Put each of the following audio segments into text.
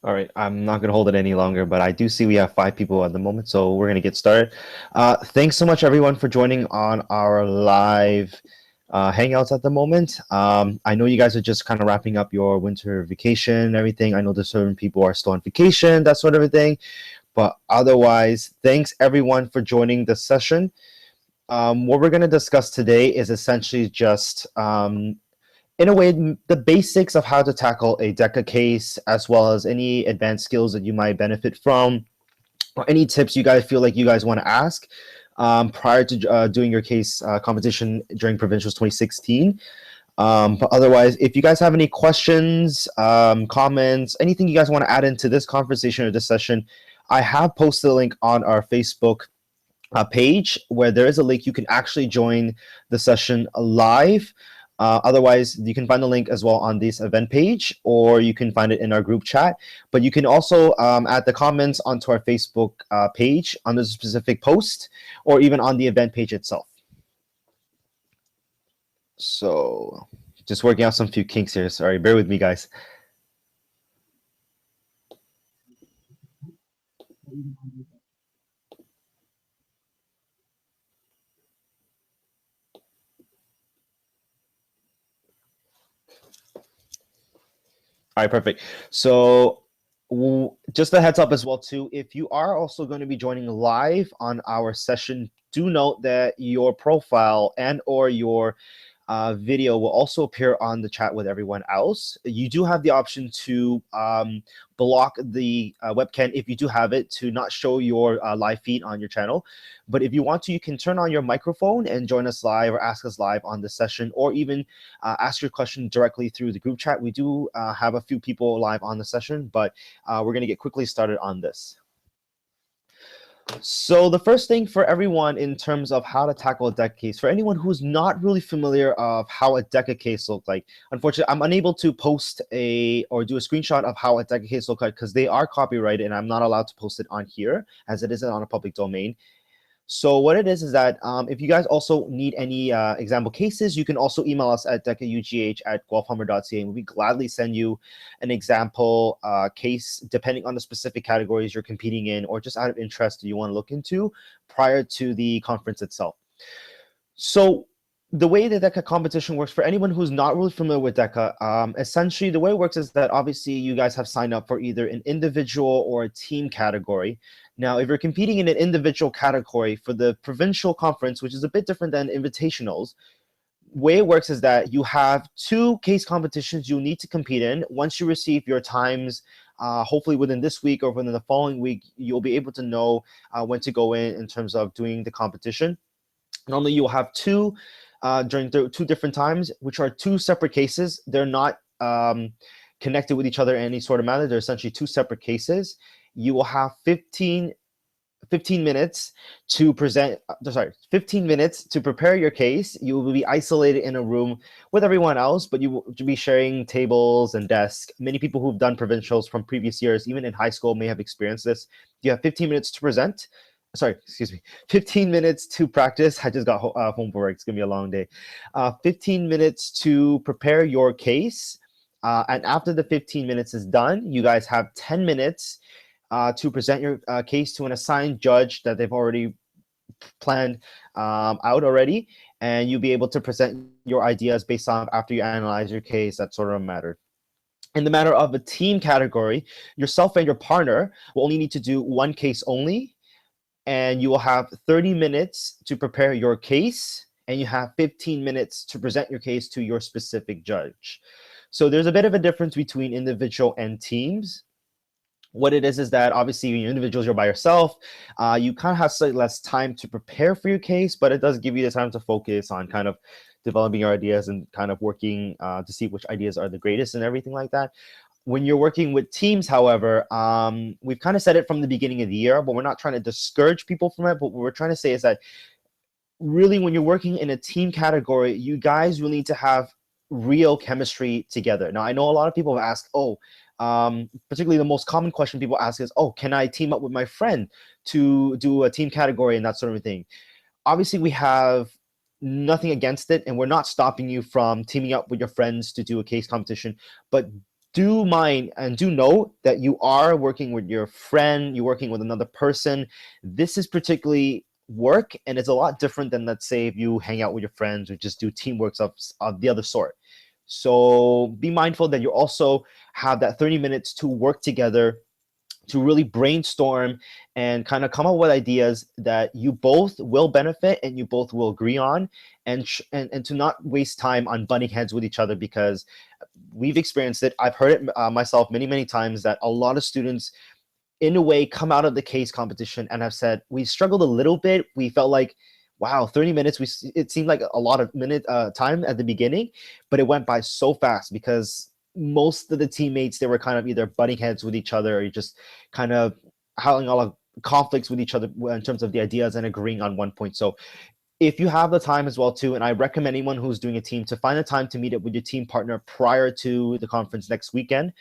All right, I'm not going to hold it any longer, but I do see we have five people at the moment, so we're going to get started. Thanks so much, everyone, for joining on our live hangouts at the moment. I know you guys are just kind of wrapping up your winter vacation and everything. I know there's certain people are still on vacation, that sort of a thing. But otherwise, thanks everyone for joining the session. What we're going to discuss today is essentially just in a way, the basics of how to tackle a DECA case, as well as any advanced skills that you might benefit from, or any tips you guys feel like you guys want to ask prior to doing your case competition during Provincials 2016. But otherwise, if you guys have any questions, comments, anything you guys want to add into this conversation or this session, I have posted a link on our Facebook page where there is a link you can actually join the session live. Otherwise, you can find the link as well on this event page, or you can find it in our group chat. But you can also add the comments onto our Facebook page under the specific post, or even on the event page itself. So, just working out some few kinks here. Sorry, bear with me, guys. All right, perfect. So just a heads up as well too, if you are also going to be joining live on our session, do note that your profile and or your video will also appear on the chat with everyone else. You do have the option to block the webcam if you do have it to not show your live feed on your channel. But if you want to, you can turn on your microphone and join us live or ask us live on the session, or even ask your question directly through the group chat. We do have a few people live on the session, but we're going to get quickly started on this. So the first thing for everyone in terms of how to tackle a DECA case, for anyone who's not really familiar of how a DECA case look like, unfortunately, I'm unable to post or do a screenshot of how a DECA case look like because they are copyrighted and I'm not allowed to post it on here as it isn't on a public domain. So what it is that if you guys also need any example cases, you can also email us at decaugh@guelphummer.ca, and we'll gladly send you an example case depending on the specific categories you're competing in or just out of interest you want to look into prior to the conference itself. So the way the DECA competition works, for anyone who's not really familiar with DECA, essentially the way it works is that obviously you guys have signed up for either an individual or a team category. Now, if you're competing in an individual category for the provincial conference, which is a bit different than invitationals, the way it works is that you have two case competitions you need to compete in. Once you receive your times, hopefully within this week or within the following week, you'll be able to know when to go in terms of doing the competition. Normally, you'll have two during two different times, which are two separate cases. They're not connected with each other in any sort of manner. They're essentially two separate cases. You will have 15 minutes to present, 15 minutes to prepare your case. You will be isolated in a room with everyone else, but you will be sharing tables and desks. Many people who've done provincials from previous years, even in high school, may have experienced this. You have 15 minutes to present. 15 minutes to practice. I just got homework. It's going to be a long day. 15 minutes to prepare your case. And after the 15 minutes is done, you guys have 10 minutes to present your case to an assigned judge that they've already planned out already. And you'll be able to present your ideas based on after you analyze your case, that sort of matter. In the matter of a team category, yourself and your partner will only need to do one case only, and you will have 30 minutes to prepare your case, and you have 15 minutes to present your case to your specific judge. So there's a bit of a difference between individual and teams. What it is that obviously when you're individuals, you're by yourself. You kind of have slightly less time to prepare for your case, but it does give you the time to focus on kind of developing your ideas and kind of working to see which ideas are the greatest and everything like that. When you're working with teams, however, we've kind of said it from the beginning of the year, but we're not trying to discourage people from it. But what we're trying to say is that really when you're working in a team category, you guys really need to have real chemistry together. Now, I know a lot of people have asked, particularly the most common question people ask is, can I team up with my friend to do a team category and that sort of thing? Obviously, we have nothing against it, and we're not stopping you from teaming up with your friends to do a case competition, but do mind and do know that you are working with your friend, you're working with another person. This is particularly work, and it's a lot different than, let's say, if you hang out with your friends or just do teamworks of the other sort. So be mindful that you also have that 30 minutes to work together, to really brainstorm and kind of come up with ideas that you both will benefit and you both will agree on, and to not waste time on butting heads with each other, because we've experienced it. I've heard it myself many times, that a lot of students in a way come out of the case competition and have said, we struggled a little bit. We felt like, wow, 30 minutes, it seemed like a lot of minute time at the beginning, but it went by so fast because most of the teammates, they were kind of either butting heads with each other or just kind of having a lot of conflicts with each other in terms of the ideas and agreeing on one point. So if you have the time as well too, and I recommend anyone who's doing a team to find a time to meet up with your team partner prior to the conference next weekend,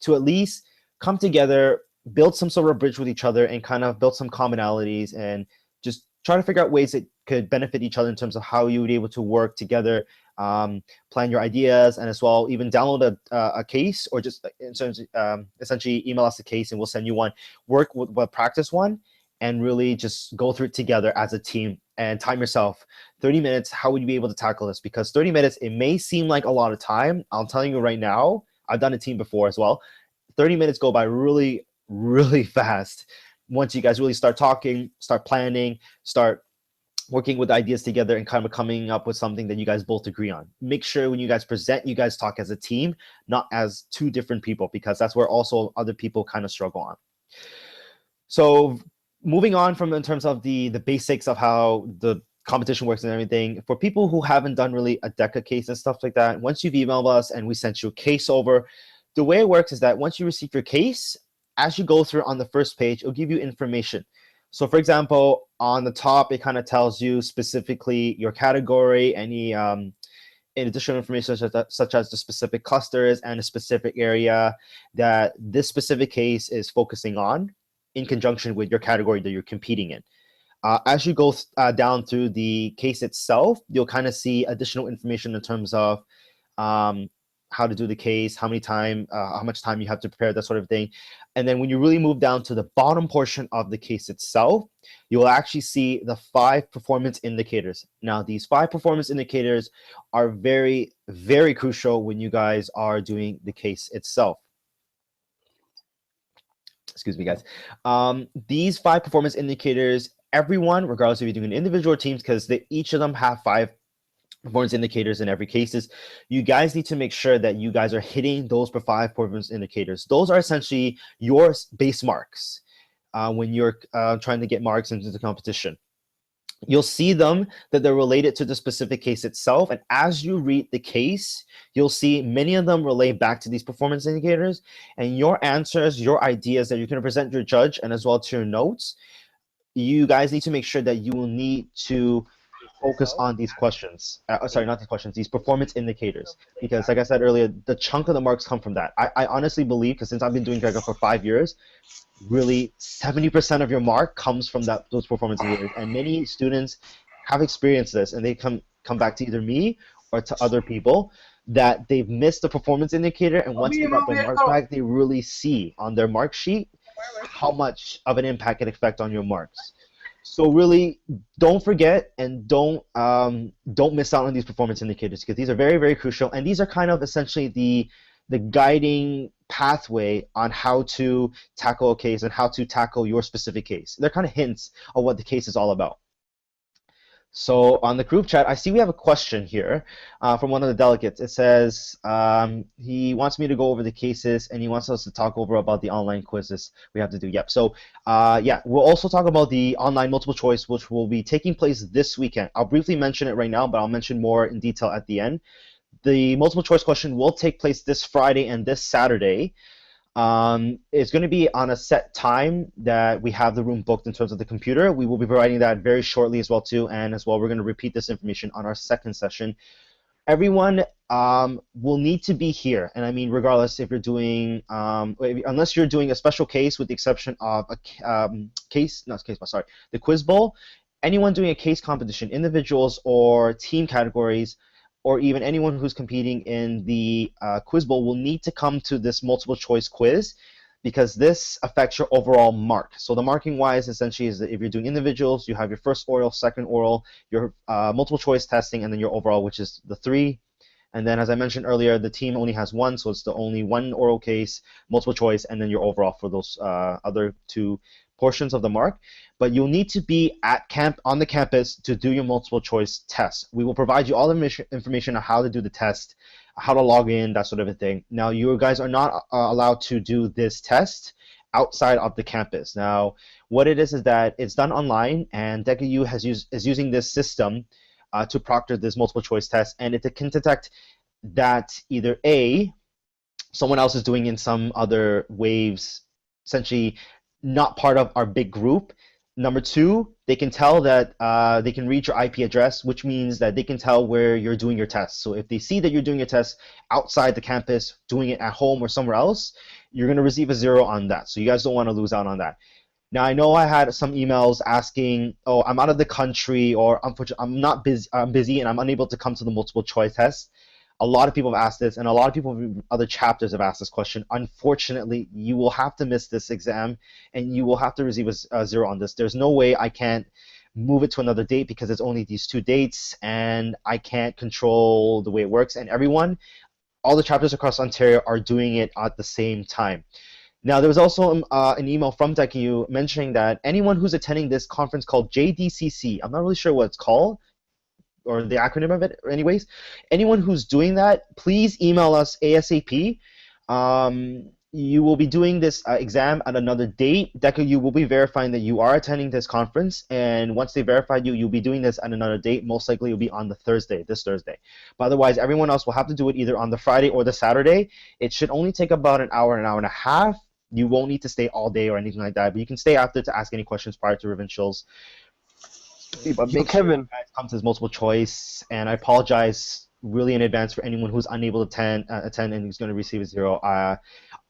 to at least come together, build some sort of bridge with each other, and kind of build some commonalities, and just try to figure out ways that could benefit each other in terms of how you would be able to work together, plan your ideas, and as well even download a case, or just essentially email us a case and we'll send you one. Work with practice one, and really just go through it together as a team, and time yourself 30 minutes. How would you be able to tackle this? Because 30 minutes, it may seem like a lot of time. I'm telling you right now, I've done a team before as well. 30 minutes go by really fast once you guys really start talking, start planning, start working with ideas together, and kind of coming up with something that you guys both agree on. Make sure when you guys present, you guys talk as a team, not as two different people, because that's where also other people kind of struggle on. So moving on from in terms of the basics of how the competition works and everything, for people who haven't done really a Deca case and stuff like that, once you've emailed us and we sent you a case over, the way it works is that once you receive your case, as you go through on the first page, it'll give you information. So for example, on the top, it kind of tells you specifically your category, any additional information such as the specific clusters and a specific area that this specific case is focusing on in conjunction with your category that you're competing in. As you go down through the case itself, you'll kind of see additional information in terms of how to do the case, how much time you have to prepare, that sort of thing. And then when you really move down to the bottom portion of the case itself, you will actually see the 5 performance indicators. Now, these 5 performance indicators are very crucial when you guys are doing the case itself. Excuse me, guys. These 5 performance indicators, everyone, regardless if you're doing individual teams, because each of them have 5 performance indicators in every cases, you guys need to make sure that you guys are hitting those 5 performance indicators. Those are essentially your base marks when you're trying to get marks into the competition. You'll see them that they're related to the specific case itself, and as you read the case, you'll see many of them relate back to these performance indicators, and your answers, your ideas that you're going to present to your judge and as well to your notes, you guys need to make sure that you will need to focus on these questions. Sorry, not these questions, these performance indicators. Because like I said earlier, the chunk of the marks come from that. I honestly believe, because since I've been doing Deca for 5 years, really 70% of your mark comes from those performance indicators. And many students have experienced this, and they come back to either me or to other people that they've missed the performance indicator, and once they got their marks back, they really see on their mark sheet how much of an impact it affects on your marks. So really, don't forget and don't miss out on these performance indicators, because these are very crucial, and these are kind of essentially the guiding pathway on how to tackle a case and how to tackle your specific case. They're kind of hints of what the case is all about. So on the group chat, I see we have a question here from one of the delegates. It says he wants me to go over the cases, and he wants us to talk over about the online quizzes we have to do. Yep. So yeah, we'll also talk about the online multiple choice, which will be taking place this weekend. I'll briefly mention it right now, but I'll mention more in detail at the end. The multiple choice question will take place this Friday and this Saturday. It's going to be on a set time that we have the room booked in terms of the computer. We will be providing that very shortly as well too, and as well we're going to repeat this information on our second session. Everyone will need to be here, and I mean regardless if you're doing, unless you're doing a special case, with the exception of a the quiz bowl. Anyone doing a case competition, individuals or team categories, or even anyone who's competing in the quiz bowl will need to come to this multiple choice quiz, because this affects your overall mark. So the marking wise essentially is that if you're doing individuals, you have your first oral, second oral, your multiple choice testing, and then your overall, which is the 3. And then, as I mentioned earlier, the team only has 1, so it's the only 1 oral case, multiple choice, and then your overall for those other 2 portions of the mark. But you'll need to be on the campus to do your multiple choice test. We will provide you all the information on how to do the test, how to log in, that sort of a thing. Now, you guys are not allowed to do this test outside of the campus. Now, what it is that it's done online, and Deca-Ugh is using this system to proctor this multiple choice test, and it can detect that either A, someone else is doing in some other waves, essentially not part of our big group. Number 2, they can tell that they can read your IP address, which means that they can tell where you're doing your test. So if they see that you're doing your test outside the campus, doing it at home or somewhere else, you're going to receive a 0 on that. So you guys don't want to lose out on that. Now, I know I had some emails asking, oh, I'm out of the country, or I'm not busy, I'm busy and I'm unable to come to the multiple choice test. A lot of people have asked this, and a lot of people from other chapters have asked this question. Unfortunately, you will have to miss this exam, and you will have to receive a 0 on this. There's no way I can't move it to another date, because it's only these 2 dates, and I can't control the way it works. And all the chapters across Ontario are doing it at the same time. Now, there was also an email from Deca-Ugh mentioning that anyone who's attending this conference called JDCC, I'm not really sure what it's called, or the acronym of it anyways, anyone who's doing that, please email us ASAP. You will be doing this exam at another date. Deca-Ugh will be verifying that you are attending this conference, and once they verify you, you'll be doing this at another date. Most likely it'll be on this Thursday. But otherwise, everyone else will have to do it either on the Friday or the Saturday. It should only take about an hour and a half. You won't need to stay all day or anything like that, but you can stay after to ask any questions prior to provincials. But make sure you guys come to this multiple choice, and I apologize really in advance for anyone who's unable to attend and who's going to receive a 0.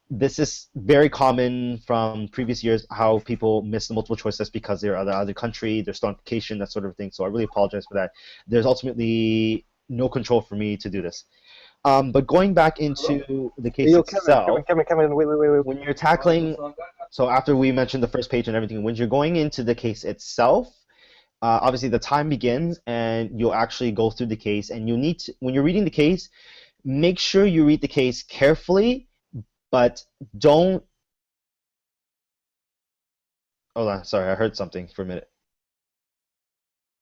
This is very common from previous years, how people miss the multiple choice test because they're out of the other country, they're still on vacation, that sort of thing. So I really apologize for that. There's ultimately no control for me to do this. But going back into the case itself, Kevin, wait. when you're tackling, so after we mentioned the first page and everything, when you're going into the case itself, obviously the time begins, and you'll actually go through the case, and you need to, when you're reading the case, make sure you read the case carefully, but don't. Hold on, sorry, I heard something for a minute.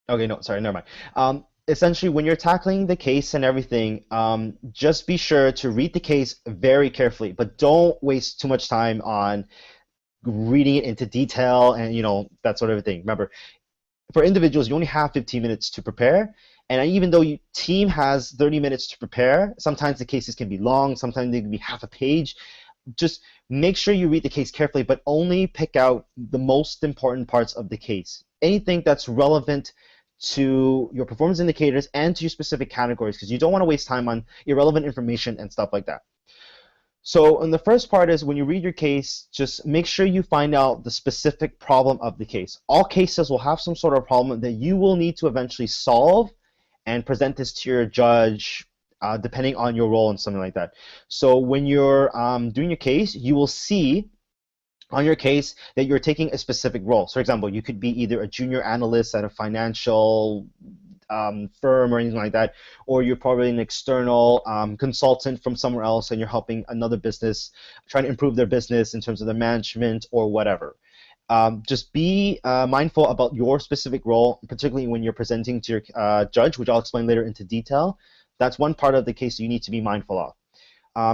Okay, no, sorry, never mind. Essentially, when you're tackling the case and everything, just be sure to read the case very carefully, but don't waste too much time on reading it into detail and that sort of thing. Remember, for individuals, you only have 15 minutes to prepare, and even though your team has 30 minutes to prepare, sometimes the cases can be long, sometimes they can be half a page. Just make sure you read the case carefully, but only pick out the most important parts of the case. Anything that's relevant to your performance indicators and to your specific categories, because you don't want to waste time on irrelevant information and stuff like that. So, and the first part is when you read your case, just make sure you find out the specific problem of the case. All cases will have some sort of problem that you will need to eventually solve and present this to your judge, depending on your role and something like that. So when you're doing your case, you will see on your case that you're taking a specific role. So, for example, you could be either a junior analyst at a financial firm or anything like that, or you're probably an external consultant from somewhere else, and you're helping another business trying to improve their business in terms of the management or whatever. Just be mindful about your specific role, particularly when you're presenting to your judge, which I'll explain later into detail. That's one part of the case you need to be mindful of.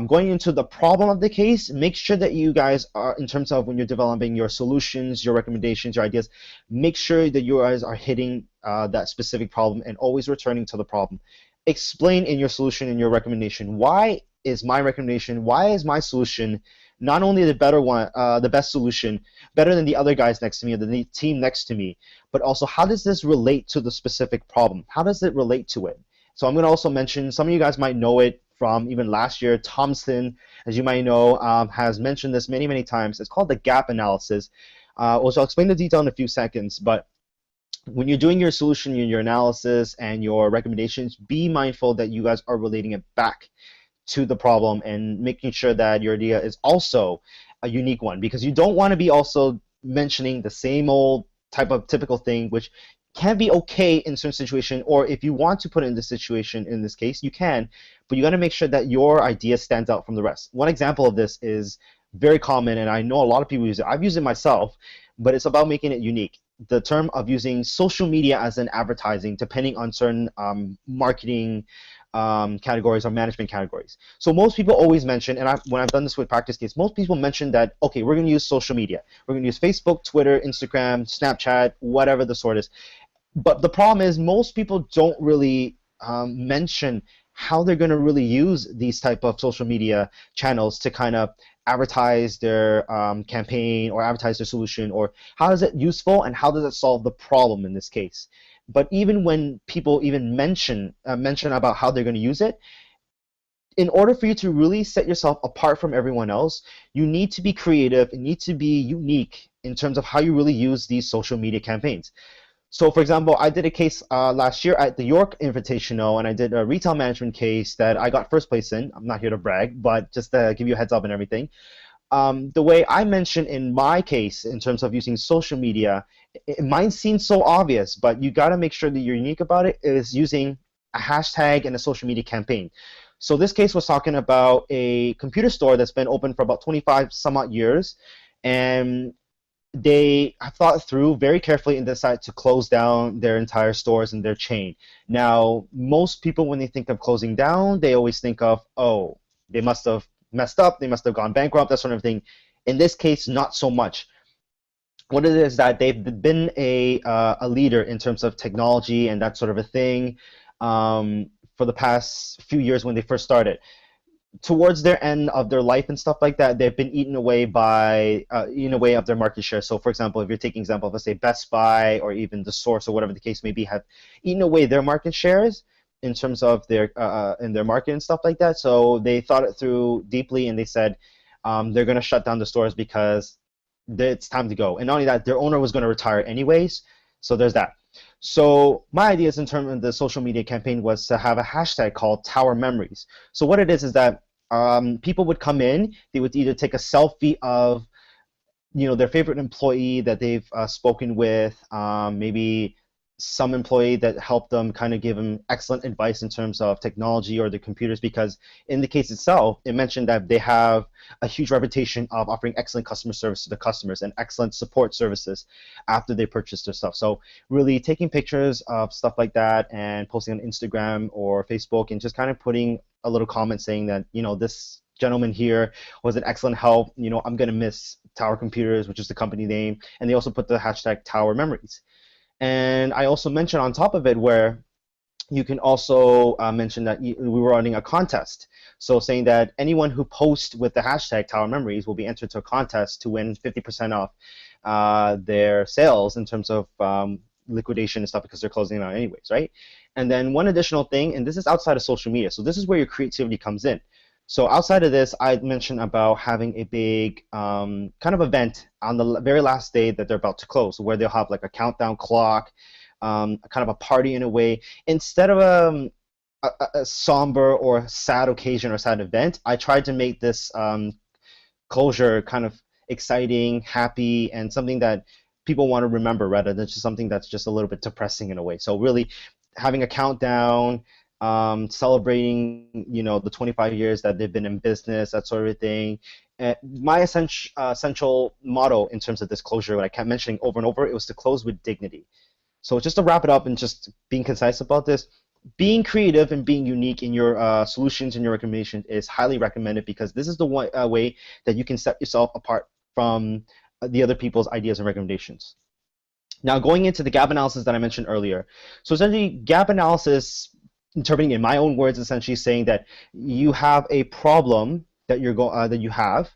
Going into the problem of the case, make sure that you guys are, in terms of when you're developing your solutions, your recommendations, your ideas, make sure that you guys are hitting that specific problem and always returning to the problem. Explain in your solution and your recommendation, why is my recommendation, why is my solution not only the better one, the best solution, better than the other guys next to me or the team next to me, but also how does this relate to the specific problem? How does it relate to it? So I'm going to also mention, some of you guys might know it from even last year. Thompson, as you might know, has mentioned this many, many times. It's called the gap analysis. Which I'll explain the detail in a few seconds, but when you're doing your solution, your analysis, and your recommendations, be mindful that you guys are relating it back to the problem and making sure that your idea is also a unique one, because you don't want to be also mentioning the same old type of typical thing, which can be okay in certain situation, or if you want to put it in this situation, in this case you can, but you got to make sure that your idea stands out from the rest. One example of this is very common, and I know a lot of people use it. I've used it myself, but it's about making it unique. The term of using social media as an advertising, depending on certain marketing categories or management categories. So most people always mention, and when I've done this with practice case, most people mention that, okay, we're going to use social media. We're going to use Facebook, Twitter, Instagram, Snapchat, whatever the sort is. But the problem is most people don't really mention how they're going to really use these type of social media channels to kind of advertise their campaign or advertise their solution, or how is it useful and how does it solve the problem in this case. But even when people even mention about how they're going to use it, in order for you to really set yourself apart from everyone else, you need to be creative and need to be unique in terms of how you really use these social media campaigns. So, for example, I did a case last year at the York Invitational, and I did a retail management case that I got first place in. I'm not here to brag, but just to give you a heads up and everything. The way I mentioned in my case, in terms of using social media, it might seem so obvious, but you got to make sure that you're unique about it, is using a hashtag and a social media campaign. So this case was talking about a computer store that's been open for about 25 some odd years, and they have thought through very carefully and decided to close down their entire stores and their chain. Now, most people, when they think of closing down, they always think of, oh, they must have messed up, they must have gone bankrupt, that sort of thing. In this case, not so much. What it is that they've been a leader in terms of technology and that sort of a thing for the past few years when they first started. Towards their end of their life and stuff like that, they've been eaten away by eaten away of their market share. So, for example, if you're taking example of, let's say, Best Buy or even the Source or whatever the case may be, have eaten away their market shares in terms of their in their market and stuff like that. So they thought it through deeply, and they said they're going to shut down the stores because it's time to go. And not only that, their owner was going to retire anyways. So there's that. So my ideas in terms of the social media campaign was to have a hashtag called Tower Memories. So what it is that people would come in, they would either take a selfie of their favorite employee that they've spoken with, maybe some employee that helped them, kind of give them excellent advice in terms of technology or the computers, because in the case itself, it mentioned that they have a huge reputation of offering excellent customer service to the customers and excellent support services after they purchase their stuff. So really taking pictures of stuff like that and posting on Instagram or Facebook and just kind of putting a little comment saying that, this gentleman here was an excellent help. I'm going to miss Tower Computers, which is the company name. And they also put the hashtag Tower Memories. And I also mentioned on top of it where you can also mention that we were running a contest. So saying that anyone who posts with the hashtag Tower Memories will be entered to a contest to win 50% off their sales in terms of liquidation and stuff, because they're closing it out anyways, right? And then one additional thing, and this is outside of social media, so this is where your creativity comes in. So outside of this, I mentioned about having a big kind of event on the very last day that they're about to close, where they'll have like a countdown clock, kind of a party in a way. Instead of a somber or sad occasion or sad event, I tried to make this closure kind of exciting, happy, and something that people want to remember rather than just something that's just a little bit depressing in a way. So really having a countdown, celebrating, the 25 years that they've been in business, that sort of thing. My essential motto in terms of this closure, what I kept mentioning over and over, it was to close with dignity. So just to wrap it up and just being concise about this, being creative and being unique in your solutions and your recommendations is highly recommended, because this is the one way that you can set yourself apart from the other people's ideas and recommendations. Now, going into the gap analysis that I mentioned earlier. So essentially, gap analysis, interpreting in my own words, essentially saying that you have a problem that that you have,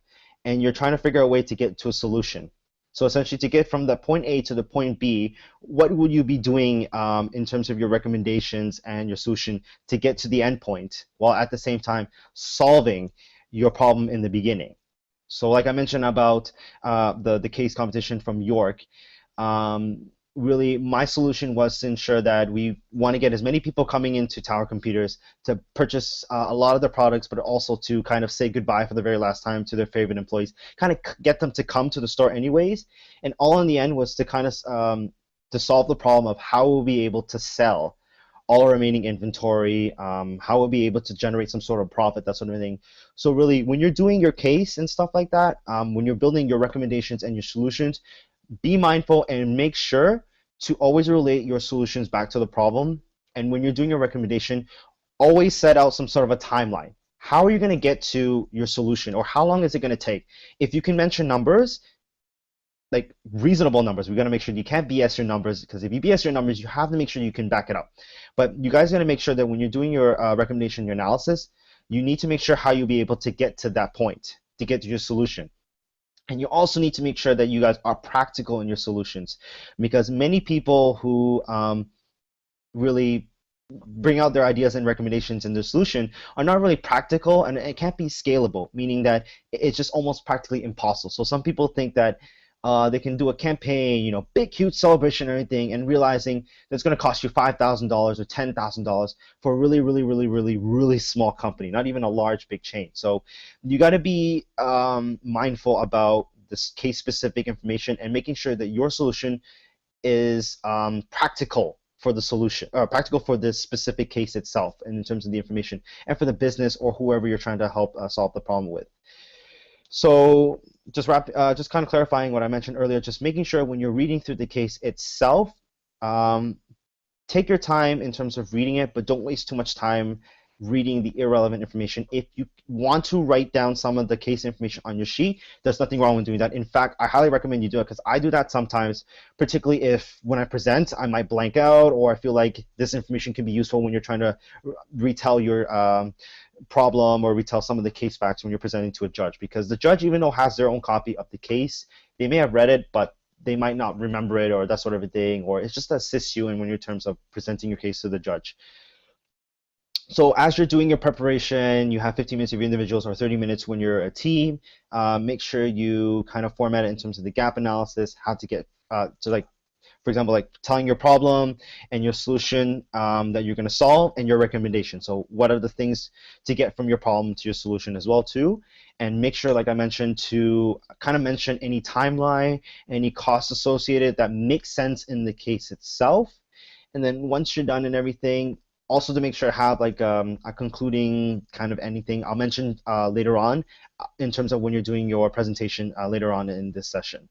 and you're trying to figure out a way to get to a solution. So essentially, to get from the point A to the point B, what would you be doing in terms of your recommendations and your solution to get to the end point, while at the same time solving your problem in the beginning? So like I mentioned about the case competition from York, really my solution was to ensure that we want to get as many people coming into Tower Computers to purchase a lot of the products, but also to kind of say goodbye for the very last time to their favorite employees, kind of get them to come to the store anyways. And all in the end was to kind of to solve the problem of how we'll be able to sell all our remaining inventory, how we'll be able to generate some sort of profit, that sort of thing. So really, when you're doing your case and stuff like that, when you're building your recommendations and your solutions, be mindful and make sure to always relate your solutions back to the problem. And when you're doing your recommendation, always set out some sort of a timeline. How are you going to get to your solution, or how long is it going to take? If you can mention numbers, like reasonable numbers, we got to make sure you can't BS your numbers, because if you BS your numbers, you have to make sure you can back it up. But you guys got to make sure that when you're doing your recommendation, your analysis, you need to make sure how you'll be able to get to that point, to get to your solution. And you also need to make sure that you guys are practical in your solutions, because many people who really bring out their ideas and recommendations and their solution are not really practical, and it can't be scalable, meaning that it's just almost practically impossible. So some people think that they can do a campaign, big, huge celebration and everything, and realizing that it's going to cost you $5,000 or $10,000 for a really, really, really, really, really small company, not even a large, big chain. So you got to be mindful about this case-specific information and making sure that your solution is practical for the solution, practical for this specific case itself, and in terms of the information, and for the business or whoever you're trying to help solve the problem with. So just kind of clarifying what I mentioned earlier, just making sure when you're reading through the case itself, take your time in terms of reading it, but don't waste too much time reading the irrelevant information. If you want to write down some of the case information on your sheet, there's nothing wrong with doing that. In fact, I highly recommend you do it, because I do that sometimes, particularly if when I present, I might blank out, or I feel like this information can be useful when you're trying to retell your problem or retell some of the case facts when you're presenting to a judge, because the judge, even though has their own copy of the case, they may have read it, but they might not remember it, or that sort of a thing, or it's just to assist you in when you're in terms of presenting your case to the judge. So as you're doing your preparation, you have 15 minutes of your individuals or 30 minutes when you're a team. Make sure you kind of format it in terms of the gap analysis, how to get to, like, for example, like telling your problem and your solution that you're going to solve, and your recommendation. So what are the things to get from your problem to your solution as well too. And make sure, like I mentioned, to kind of mention any timeline, any costs associated that make sense in the case itself. And then once you're done and everything, also to make sure I have like a concluding kind of anything I'll mention later on in terms of when you're doing your presentation later on in this session.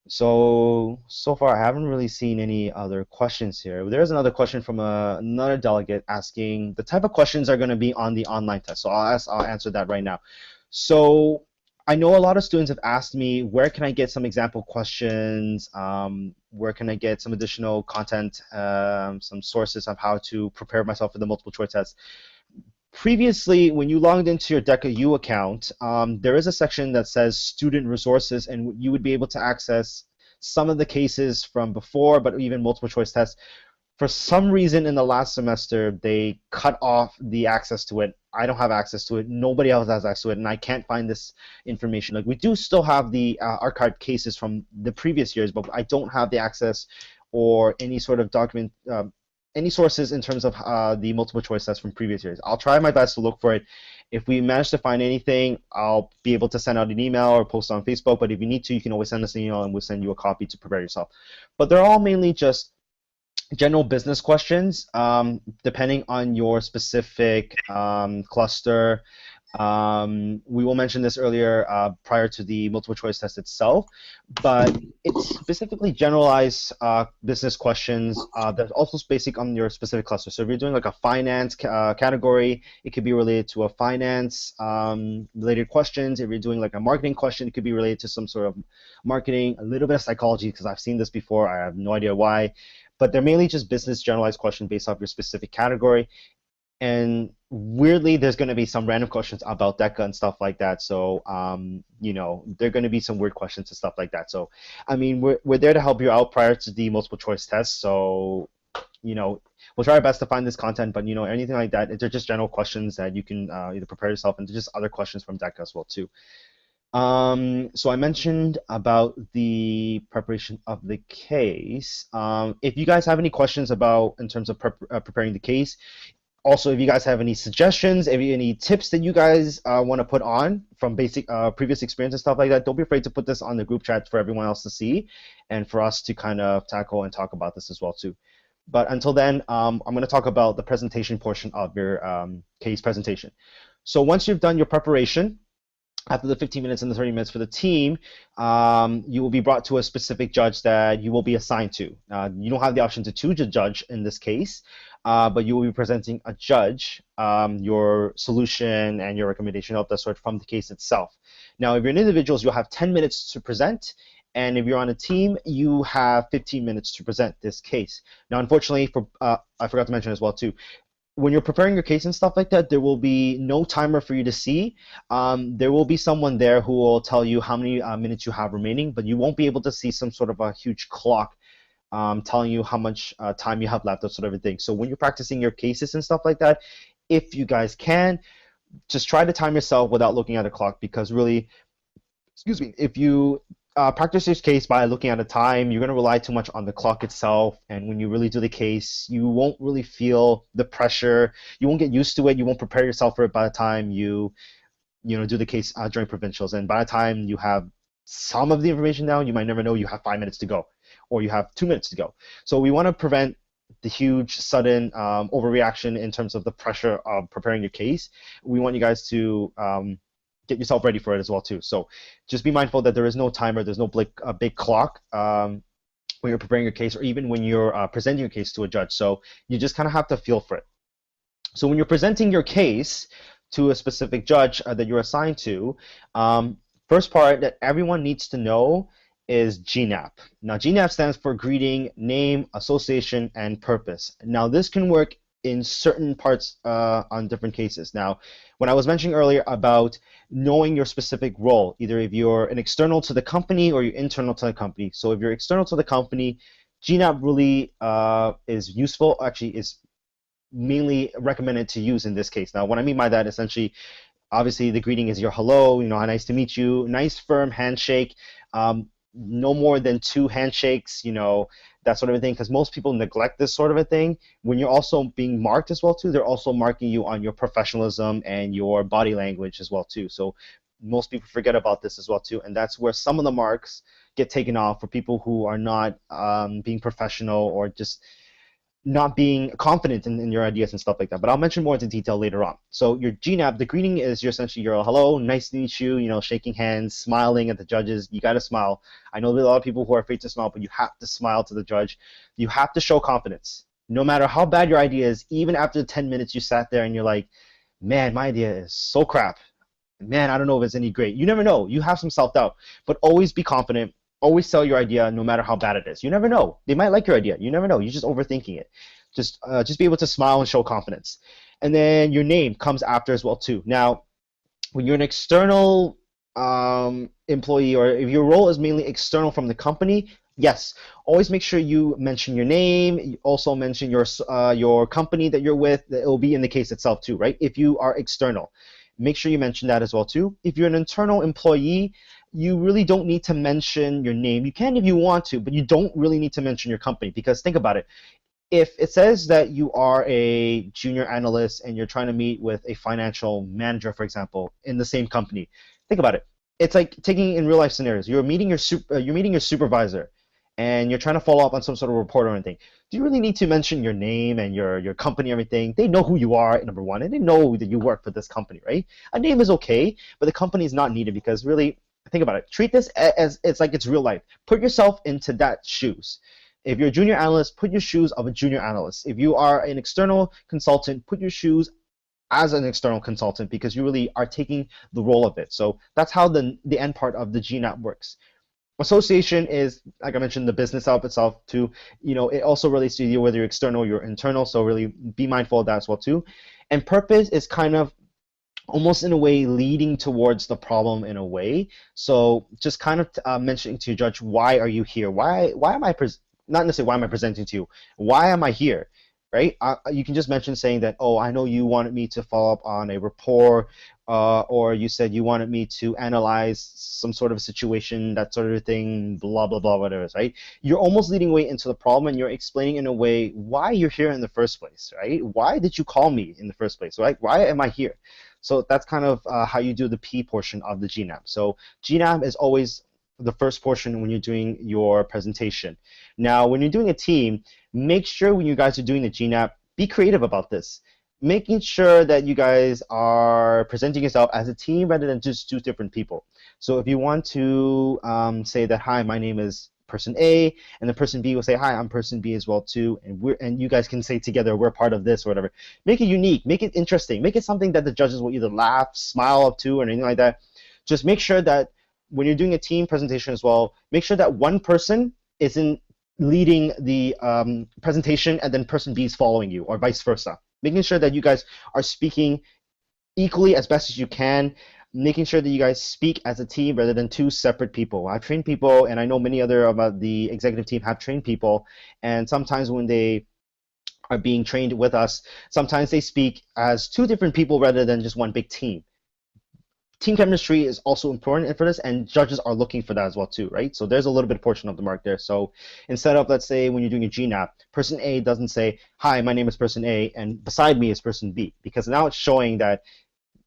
So far I haven't really seen any other questions here. There's another question from another delegate asking the type of questions are going to be on the online test. So I'll answer that right now. So I know a lot of students have asked me, where can I get some example questions? Where can I get some additional content, some sources of how to prepare myself for the multiple choice test? Previously, when you logged into your Deca-Ugh account, there is a section that says student resources, and you would be able to access some of the cases from before, but even multiple choice tests. For some reason in the last semester, they cut off the access to it. I don't have access to it. Nobody else has access to it, and I can't find this information. Like, we do still have the archived cases from the previous years, but I don't have the access or any sort of document, any sources in terms of the multiple choice tests from previous years. I'll try my best to look for it. If we manage to find anything, I'll be able to send out an email or post on Facebook, but if you need to, you can always send us an email and we'll send you a copy to prepare yourself. But they're all mainly just general business questions, depending on your specific cluster. We will mention this earlier prior to the multiple choice test itself, but it's specifically generalized business questions that's also basic on your specific cluster. So if you're doing like a finance category, it could be related to a finance related questions. If you're doing like a marketing question, it could be related to some sort of marketing, a little bit of psychology, because I've seen this before. I have no idea why. But they're mainly just business generalized questions based off your specific category. And weirdly, there's going to be some random questions about DECA and stuff like that. So, you know, there are going to be some weird questions and stuff like that. So, I mean, we're there to help you out prior to the multiple choice test. So, you know, we'll try our best to find this content. But, you know, anything like that, they're just general questions that you can either prepare yourself, and just other questions from DECA as well, too. So I mentioned about the preparation of the case. If you guys have any questions about in terms of preparing the case, also if you guys have any suggestions, any tips that you guys want to put on from basic previous experience and stuff like that, don't be afraid to put this on the group chat for everyone else to see, and for us to kind of tackle and talk about this as well too. But until then, I'm going to talk about the presentation portion of your case presentation. So once you've done your preparation, after the 15 minutes and the 30 minutes for the team, you will be brought to a specific judge that you will be assigned to. You don't have the option to choose a judge in this case, but you will be presenting a judge your solution and your recommendation of that sort from the case itself. Now, if you're an individual, you'll have 10 minutes to present. And if you're on a team, you have 15 minutes to present this case. Now, unfortunately, I forgot to mention as well too, when you're preparing your case and stuff like that, there will be no timer for you to see. There will be someone there who will tell you how many minutes you have remaining, but you won't be able to see some sort of a huge clock telling you how much time you have left, that sort of thing. So when you're practicing your cases and stuff like that, if you guys can, just try to time yourself without looking at a clock, because really, excuse me, if you practice this case by looking at a time, you're going to rely too much on the clock itself. And when you really do the case, you won't really feel the pressure. You won't get used to it. You won't prepare yourself for it by the time you do the case during provincials. And by the time you have some of the information down, you might never know you have 5 minutes to go, or you have 2 minutes to go. So we want to prevent the huge sudden overreaction in terms of the pressure of preparing your case. We want you guys to get yourself ready for it as well too. So just be mindful that there is no timer, there's no big clock when you're preparing your case, or even when you're presenting your case to a judge. So you just kind of have to feel for it. So when you're presenting your case to a specific judge that you're assigned to, first part that everyone needs to know is GNAP. Now, GNAP stands for greeting, name, association, and purpose. Now, this can work in certain parts on different cases. Now, when I was mentioning earlier about knowing your specific role, either if you're an external to the company or you're internal to the company. So if you're external to the company, GNAP really is useful, actually is mainly recommended to use in this case. Now, what I mean by that, essentially, obviously the greeting is your hello, nice to meet you, nice firm handshake, no more than 2 handshakes, that sort of a thing, because most people neglect this sort of a thing. When you're also being marked as well too, they're also marking you on your professionalism and your body language as well too. So most people forget about this as well too, and that's where some of the marks get taken off for people who are not being professional, or just not being confident in your ideas and stuff like that. But I'll mention more into detail later on. So your GNAP, the greeting is essentially your hello, nice to meet you, shaking hands, smiling at the judges. You got to smile. I know there's a lot of people who are afraid to smile, but you have to smile to the judge. You have to show confidence. No matter how bad your idea is, even after 10 minutes you sat there and you're like, man, my idea is so crap. Man, I don't know if it's any great. You never know. You have some self-doubt. But always be confident. Always sell your idea no matter how bad it is. You never know. They might like your idea. You never know. You're just overthinking it. Just be able to smile and show confidence. And then your name comes after as well too. Now, when you're an external employee, or if your role is mainly external from the company, yes, always make sure you mention your name. You also mention your company that you're with. It will be in the case itself too, right? If you are external, make sure you mention that as well too. If you're an internal employee, you really don't need to mention your name. You can if you want to, but you don't really need to mention your company, because think about it. If it says that you are a junior analyst and you're trying to meet with a financial manager, for example, in the same company, think about it. It's like taking in real life scenarios. You're meeting your supervisor, and you're trying to follow up on some sort of report or anything. Do you really need to mention your name and your company, everything? They know who you are, number one, and they know that you work for this company, right? A name is okay, but the company is not needed, because really, think about it. Treat this as it's like it's real life. Put yourself into that shoes. If you're a junior analyst, put your shoes of a junior analyst. If you are an external consultant, put your shoes as an external consultant, because you really are taking the role of it. So that's how the end part of the GNAP works. Association is, like I mentioned, the business of itself too. It also relates to you whether you're external or you're internal, so really be mindful of that as well too. And purpose is kind of almost in a way leading towards the problem in a way. So just kind of mentioning to your judge, why are you here? Why am I not necessarily why am I presenting to you? Why am I here? right? You can just mention saying that, oh, I know you wanted me to follow up on a report, or you said you wanted me to analyze some sort of situation, that sort of thing, blah, blah, blah, whatever it is, right? You're almost leading way into the problem and you're explaining in a way why you're here in the first place, right? Why did you call me in the first place, right? Why am I here? So that's kind of how you do the P portion of the GNAP. So GNAP is always the first portion when you're doing your presentation. Now, when you're doing a team, make sure when you guys are doing the GNAP, be creative about this. Making sure that you guys are presenting yourself as a team rather than just two different people. So if you want to say that, hi, my name is person A, and the person B will say, hi, I'm person B as well too, and you guys can say together, we're part of this or whatever. Make it unique, make it interesting, make it something that the judges will either laugh, smile up to, or anything like that. Just make sure that when you're doing a team presentation as well, make sure that one person isn't leading the presentation and then person B is following you, or vice versa. Making sure that you guys are speaking equally as best as you can, making sure that you guys speak as a team rather than two separate people. I've trained people, and I know many other of the executive team have trained people, and sometimes when they are being trained with us, sometimes they speak as two different people rather than just one big team. Team chemistry is also important for this, and judges are looking for that as well too, right? So there's a little bit of portion of the mark there. So instead of, let's say, when you're doing a GNAP, person A doesn't say, hi, my name is person A, and beside me is person B, because now it's showing that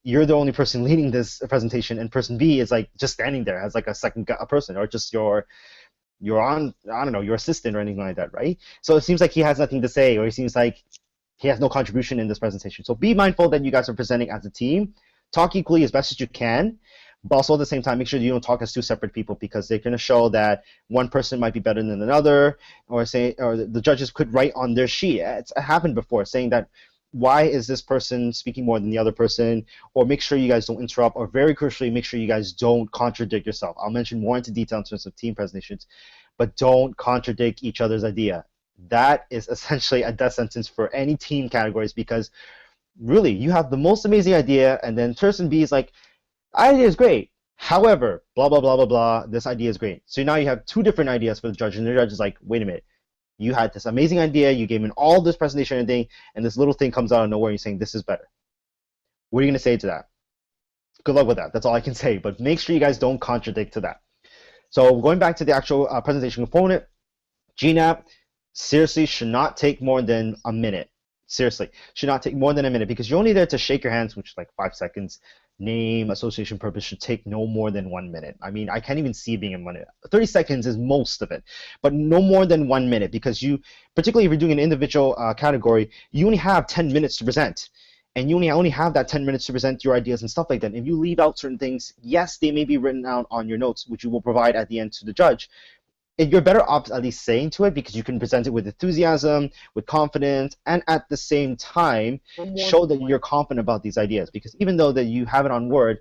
you're the only person leading this presentation, and person B is like just standing there as like a second person, or just your on, I don't know, your assistant or anything like that, right? So it seems like he has nothing to say, or it seems like he has no contribution in this presentation. So be mindful that you guys are presenting as a team. Talk equally as best as you can, but also at the same time, make sure you don't talk as two separate people, because they're going to show that one person might be better than another, or the judges could write on their sheet. It's happened before, saying that why is this person speaking more than the other person, or make sure you guys don't interrupt, or very crucially, make sure you guys don't contradict yourself. I'll mention more into detail in terms of team presentations, but don't contradict each other's idea. That is essentially a death sentence for any team categories, because really, you have the most amazing idea, and then person B is like, idea is great. However, blah, blah, blah, blah, blah, this idea is great. So now you have two different ideas for the judge, and the judge is like, wait a minute. You had this amazing idea, you gave me all this presentation and thing, and this little thing comes out of nowhere and you're saying this is better. What are you going to say to that? Good luck with that. That's all I can say, but make sure you guys don't contradict to that. So going back to the actual presentation component, GNAP seriously should not take more than a minute. Seriously, should not take more than a minute, because you're only there to shake your hands, which is like 5 seconds. Name, association, purpose should take no more than 1 minute. I mean, I can't even see it being in 1 minute. 30 seconds is most of it, but no more than 1 minute, because you, particularly if you're doing an individual category, you only have 10 minutes to present. And you only have that 10 minutes to present your ideas and stuff like that. If you leave out certain things, yes, they may be written out on your notes, which you will provide at the end to the judge. You're better off at least saying to it, because you can present it with enthusiasm, with confidence, and at the same time show that you're confident about these ideas. Because even though that you have it on Word,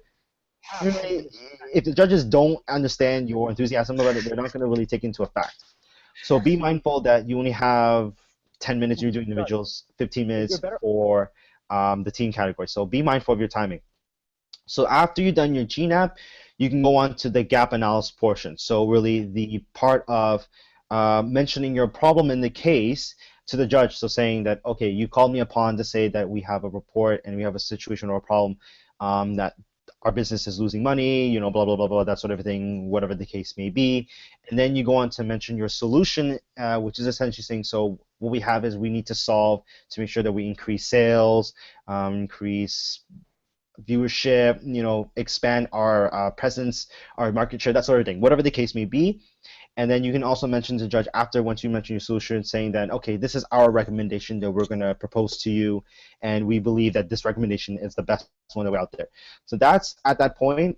really, if the judges don't understand your enthusiasm about it, they're not going to really take into effect. So be mindful that you only have 10 minutes you're doing individuals, 15 minutes for the team category. So be mindful of your timing. So after you've done your GNAP, you can go on to the gap analysis portion. So really the part of mentioning your problem in the case to the judge. So saying that, okay, you called me upon to say that we have a report and we have a situation or a problem that our business is losing money, you know, blah, blah, blah, blah, that sort of thing, whatever the case may be. And then you go on to mention your solution, which is essentially saying, so what we have is we need to solve to make sure that we increase sales, increase viewership, you know, expand our presence, our market share, that sort of thing, whatever the case may be. And then you can also mention to the judge after, once you mention your solution, saying that, okay, this is our recommendation that we're going to propose to you, and we believe that this recommendation is the best one that we're out there. So that's at that point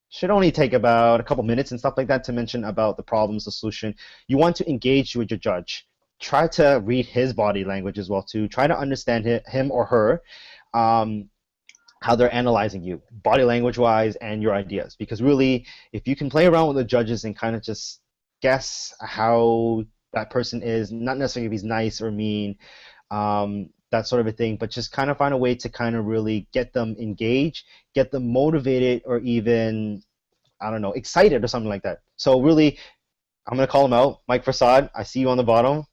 should only take about a couple minutes and stuff like that to mention about the problems, the solution. You want to engage with your judge. Try to read his body language as well too. Try to understand him or her. How they're analyzing you, body language-wise, and your ideas. Because really, if you can play around with the judges and kind of just guess how that person is, not necessarily if he's nice or mean, that sort of a thing, but just kind of find a way to kind of really get them engaged, get them motivated, or even, I don't know, excited or something like that. So really, I'm going to call him out. Mike Prasad, I see you on the bottom.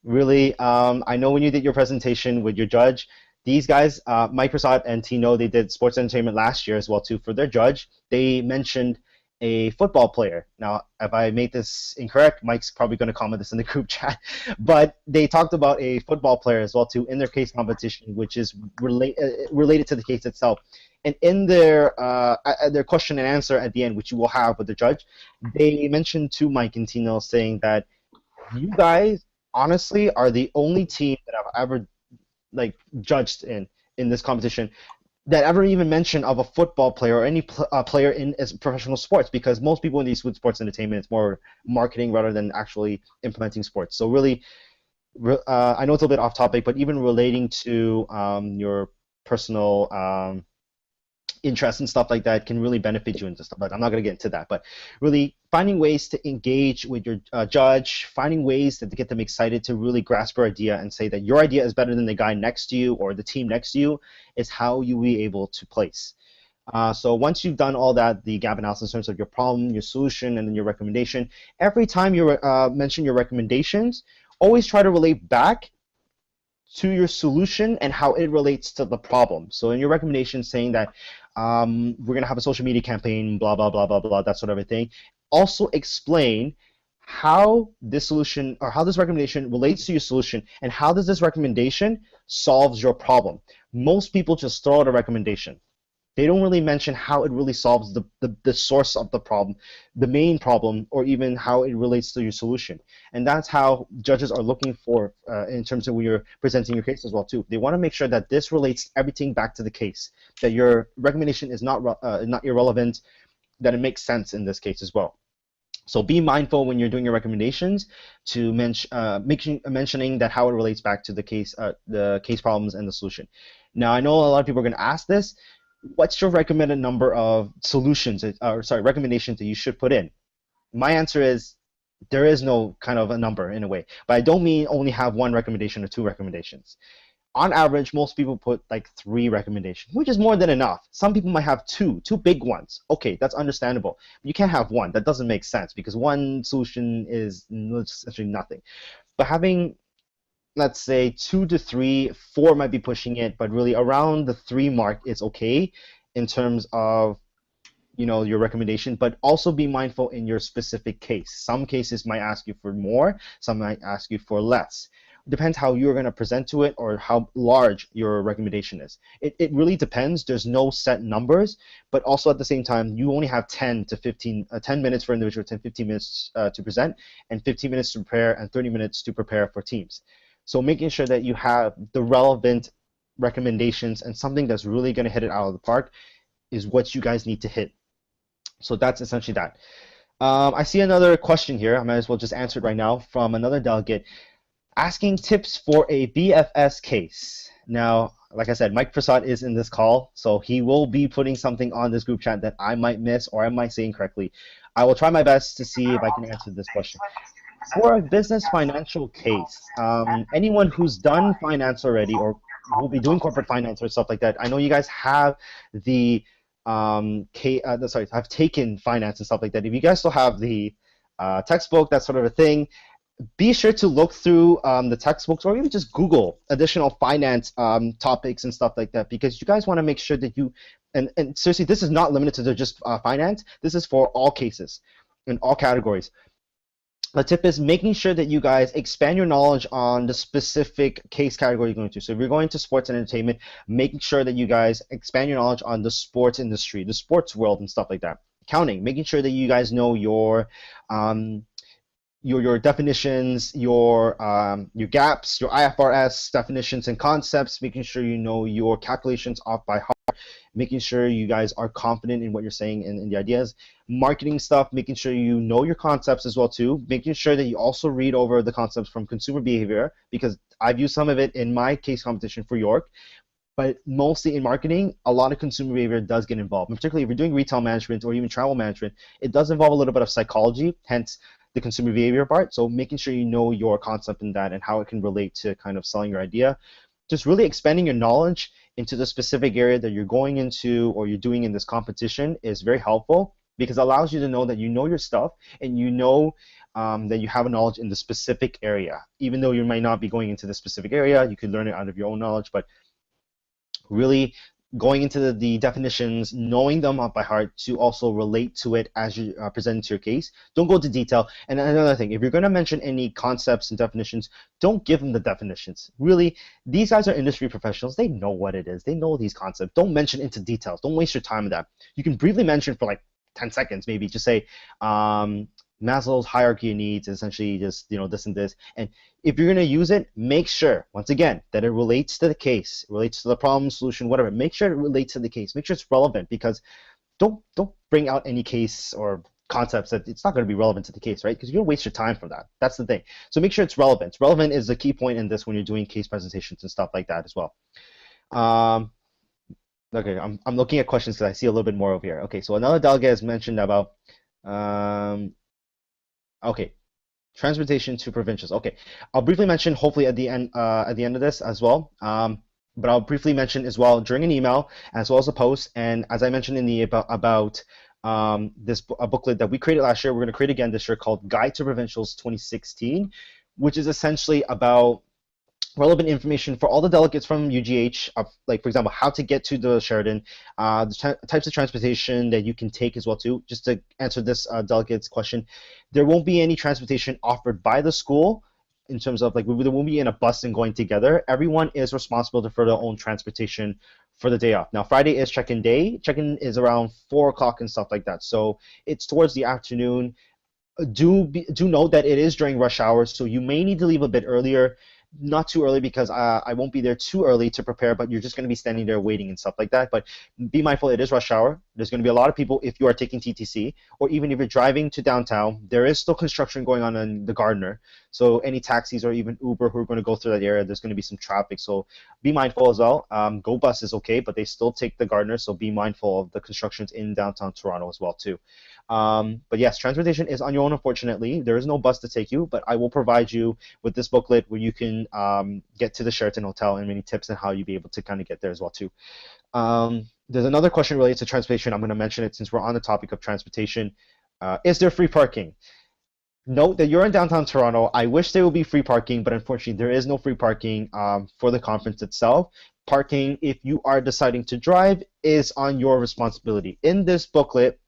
Really, I know when you did your presentation with your judge, these guys, Mike Prasad and Tino, they did sports entertainment last year as well too. For their judge, they mentioned a football player. Now, if I made this incorrect, Mike's probably going to comment this in the group chat. But they talked about a football player as well too in their case competition, which is related to the case itself. And in their question and answer at the end, which you will have with the judge, they mentioned to Mike and Tino saying that you guys honestly are the only team that I've ever like judged in this competition that ever even mentioned of a football player or any player in as professional sports, because most people in these food sports entertainment, it's more marketing rather than actually implementing sports. So really, I know it's a bit off topic, but even relating to your personal interests and stuff like that can really benefit you and stuff. But I'm not going to get into that. But really finding ways to engage with your judge, finding ways to get them excited to really grasp your idea and say that your idea is better than the guy next to you or the team next to you is how you will be able to place. So once you've done all that, the gap analysis in terms of your problem, your solution, and then your recommendation, every time you mention your recommendations, always try to relate back to your solution and how it relates to the problem. So in your recommendation saying that we're going to have a social media campaign, blah, blah, blah, blah, blah, that sort of a thing, also explain how this solution or how this recommendation relates to your solution and how does this recommendation solves your problem. Most people just throw out a recommendation. They don't really mention how it really solves the source of the problem, the main problem, or even how it relates to your solution. And that's how judges are looking for in terms of when you're presenting your case as well too. They want to make sure that this relates everything back to the case, that your recommendation is not irrelevant, that it makes sense in this case as well. So be mindful when you're doing your recommendations to mentioning that how it relates back to the case problems and the solution. Now I know a lot of people are going to ask this. What's your recommended number of solutions, or sorry, recommendations that you should put in? My answer is there is no kind of a number in a way, but I don't mean only have one recommendation or two recommendations. On average, most people put like three recommendations, which is more than enough. Some people might have two big ones. Okay, that's understandable. You can't have one. That doesn't make sense because one solution is essentially nothing. But having, let's say, two to three, four might be pushing it, but really around the three mark is okay in terms of your recommendation, but also be mindful in your specific case. Some cases might ask you for more, some might ask you for less. Depends how you're going to present to it or how large your recommendation is. It really depends. There's no set numbers, but also at the same time, you only have 10 to 15, 10 minutes for individual, 10, 15 minutes to present, and 15 minutes to prepare, and 30 minutes to prepare for teams. So making sure that you have the relevant recommendations and something that's really going to hit it out of the park is what you guys need to hit. So that's essentially that. I see another question here. I might as well just answer it right now from another delegate asking tips for a BFS case. Now, like I said, Mike Prasad is in this call, so he will be putting something on this group chat that I might miss or I might say incorrectly. I will try my best to see if I can answer this question. For a business financial case, anyone who's done finance already or will be doing corporate finance or stuff like that, I know you guys have the I've taken finance and stuff like that. If you guys still have the textbook, that sort of a thing, be sure to look through the textbooks or even just Google additional finance topics and stuff like that, because you guys want to make sure that you, and seriously, this is not limited to just finance. This is for all cases in all categories. The tip is making sure that you guys expand your knowledge on the specific case category you're going to. So if you're going to sports and entertainment, making sure that you guys expand your knowledge on the sports industry, the sports world and stuff like that. Accounting, making sure that you guys know your definitions, your gaps, your IFRS definitions and concepts, making sure you know your calculations off by heart, making sure you guys are confident in what you're saying and in the ideas. Marketing stuff, making sure you know your concepts as well too, making sure that you also read over the concepts from consumer behavior, because I've used some of it in my case competition for York. But mostly in marketing, a lot of consumer behavior does get involved. And particularly if you're doing retail management or even travel management, it does involve a little bit of psychology, hence the consumer behavior part. So making sure you know your concept in that and how it can relate to kind of selling your idea. Just really expanding your knowledge into the specific area that you're going into or you're doing in this competition is very helpful, because it allows you to know that you know your stuff and you know that you have a knowledge in the specific area. Even though you might not be going into the specific area, you could learn it out of your own knowledge, but really going into the definitions, knowing them up by heart to also relate to it as you present to your case. Don't go into detail. And another thing, if you're going to mention any concepts and definitions, don't give them the definitions. Really, these guys are industry professionals. They know what it is. They know these concepts. Don't mention into details. Don't waste your time with that. You can briefly mention for like 10 seconds, maybe just say, Maslow's hierarchy of needs is essentially just, this and this. And if you're going to use it, make sure, once again, that it relates to the case, relates to the problem, solution, whatever. Make sure it relates to the case. Make sure it's relevant, because don't bring out any case or concepts that it's not going to be relevant to the case, right? Because you're going to waste your time from that. That's the thing. So make sure it's relevant. Relevant is the key point in this when you're doing case presentations and stuff like that as well. Okay, I'm looking at questions because I see a little bit more over here. Okay, so another delegate has mentioned about okay, transportation to provincials. Okay, I'll briefly mention hopefully at the end of this as well. But I'll briefly mention as well during an email as well as a post. And as I mentioned in the about this booklet that we created last year, we're going to create again this year called Guide to Provincials 2016, which is essentially about relevant information for all the delegates from UGH, like for example, how to get to the Sheraton, the types of transportation that you can take as well too. Just to answer this delegate's question, there won't be any transportation offered by the school in terms of like there won't be in a bus and going together. Everyone is responsible for their own transportation for the day off. Now Friday is check-in day. Check-in is around 4 o'clock and stuff like that. So it's towards the afternoon. Do note that it is during rush hours, so you may need to leave a bit earlier. Not too early, because I won't be there too early to prepare, but you're just going to be standing there waiting and stuff like that. But be mindful, it is rush hour. There's going to be a lot of people if you are taking TTC, or even if you're driving to downtown. There is still construction going on in the Gardner, so any taxis or even Uber who are going to go through that area, there's going to be some traffic, so be mindful as well. Go Bus is okay, but they still take the Gardner, so be mindful of the constructions in downtown Toronto as well too. But yes, transportation is on your own, unfortunately. There is no bus to take you, but I will provide you with this booklet where you can get to the Sheraton Hotel and many tips on how you'll be able to kind of get there as well too. There's another question related to transportation. I'm going to mention it since we're on the topic of transportation. Is there free parking? Note that you're in downtown Toronto. I wish there would be free parking, but unfortunately there is no free parking for the conference itself. Parking, if you are deciding to drive, is on your responsibility. In this booklet,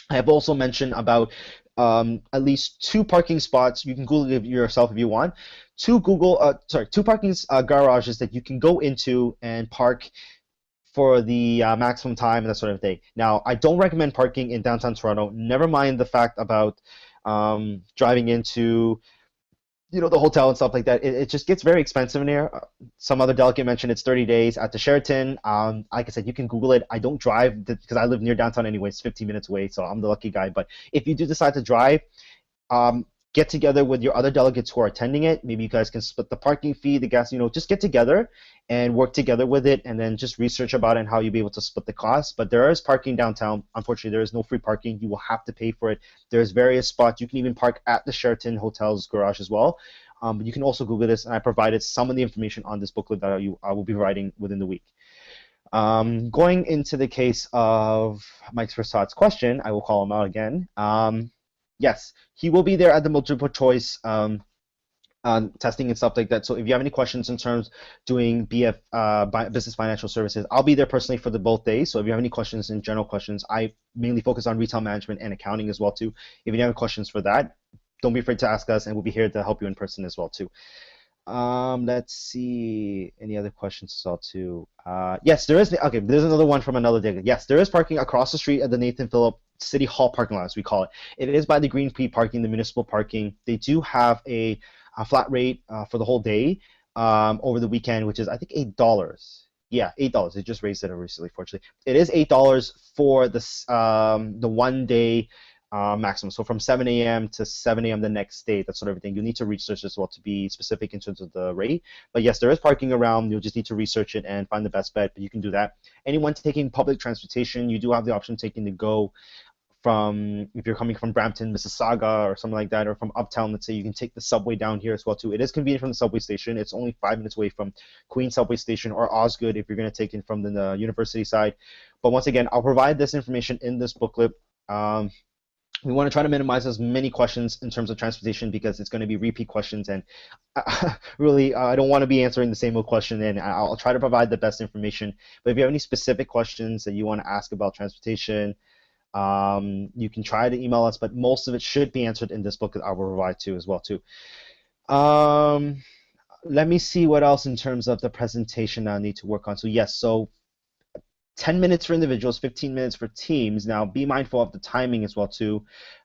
I have also mentioned about at least 2 parking spots. You can Google it yourself if you want. 2 parking garages that you can go into and park for the maximum time and that sort of thing. Now, I don't recommend parking in downtown Toronto. Never mind the fact about driving into the hotel and stuff like that. It just gets very expensive in here. Some other delegate mentioned it's 30 days at the Sheraton. Like I said, you can Google it. I don't drive because I live near downtown anyway. It's 15 minutes away, so I'm the lucky guy. But if you do decide to drive, get together with your other delegates who are attending it. Maybe you guys can split the parking fee, the gas, just get together and work together with it, and then just research about it and how you'll be able to split the cost. But there is parking downtown. Unfortunately, there is no free parking. You will have to pay for it. There's various spots. You can even park at the Sheraton Hotel's garage as well. But you can also Google this, and I provided some of the information on this booklet that I will be writing within the week. Going into the case of Mike Versaat's question, I will call him out again. Yes, he will be there at the multiple choice testing and stuff like that. So if you have any questions in terms doing business financial services, I'll be there personally for both days. So if you have any questions and general questions, I mainly focus on retail management and accounting as well too. If you have questions for that, don't be afraid to ask us, and we'll be here to help you in person as well too. Let's see, any other questions as well too. Yes, there is. Okay, there's another one from another delegate. Yes, there is parking across the street at the Nathan Phillip City Hall parking lot, as we call it. It is by the Green P parking, the municipal parking. They do have a flat rate for the whole day over the weekend, which is I think $8. Yeah, $8. They just raised it recently, fortunately. It is $8 for the 1 day maximum. So from 7 a.m. to 7 a.m. the next day, that sort of thing. You need to research as well to be specific in terms of the rate. But yes, there is parking around. You'll just need to research it and find the best bet, but you can do that. Anyone taking public transportation, you do have the option of taking the GO from, if you're coming from Brampton, Mississauga, or something like that, or from uptown, let's say, you can take the subway down here as well too. It is convenient from the subway station. It's only 5 minutes away from Queen subway station or Osgood if you're going to take it from the university side. But once again, I'll provide this information in this booklet. We want to try to minimize as many questions in terms of transportation because it's going to be repeat questions, and really, I don't want to be answering the same old question, and I'll try to provide the best information. But if you have any specific questions that you want to ask about transportation, you can try to email us, but most of it should be answered in this book that I will provide too as well too. Um, Let me see what else in terms of the presentation I need to work on. So yes, so 10 minutes for individuals, 15 minutes for teams. Now, be mindful of the timing as well too.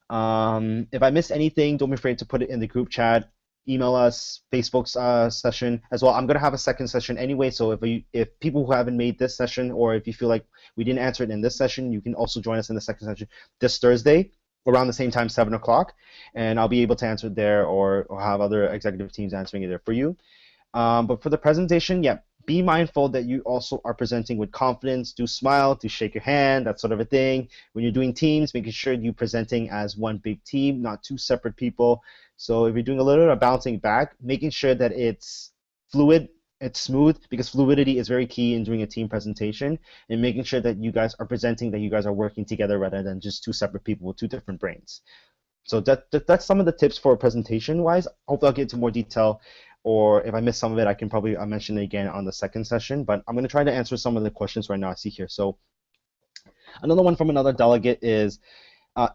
If I missed anything, don't be afraid to put it in the group chat. Email us, Facebook's session as well. I'm gonna have a second session anyway, so if people who haven't made this session, or if you feel like we didn't answer it in this session, you can also join us in the second session this Thursday around the same time, 7 o'clock, and I'll be able to answer it there, or have other executive teams answering it there for you. But for the presentation, yeah, be mindful that you also are presenting with confidence. Do smile, do shake your hand, that sort of a thing. When you're doing teams, making sure you're presenting as one big team, not two separate people. So if you're doing a little bit of bouncing back, making sure that it's fluid, it's smooth, because fluidity is very key in doing a team presentation, and making sure that you guys are presenting that you guys are working together rather than just two separate people with two different brains. So that's some of the tips for presentation wise. Hopefully I'll get into more detail, or if I miss some of it, I can probably mention it again on the second session. But I'm going to try to answer some of the questions right now I see here. So another one from another delegate is,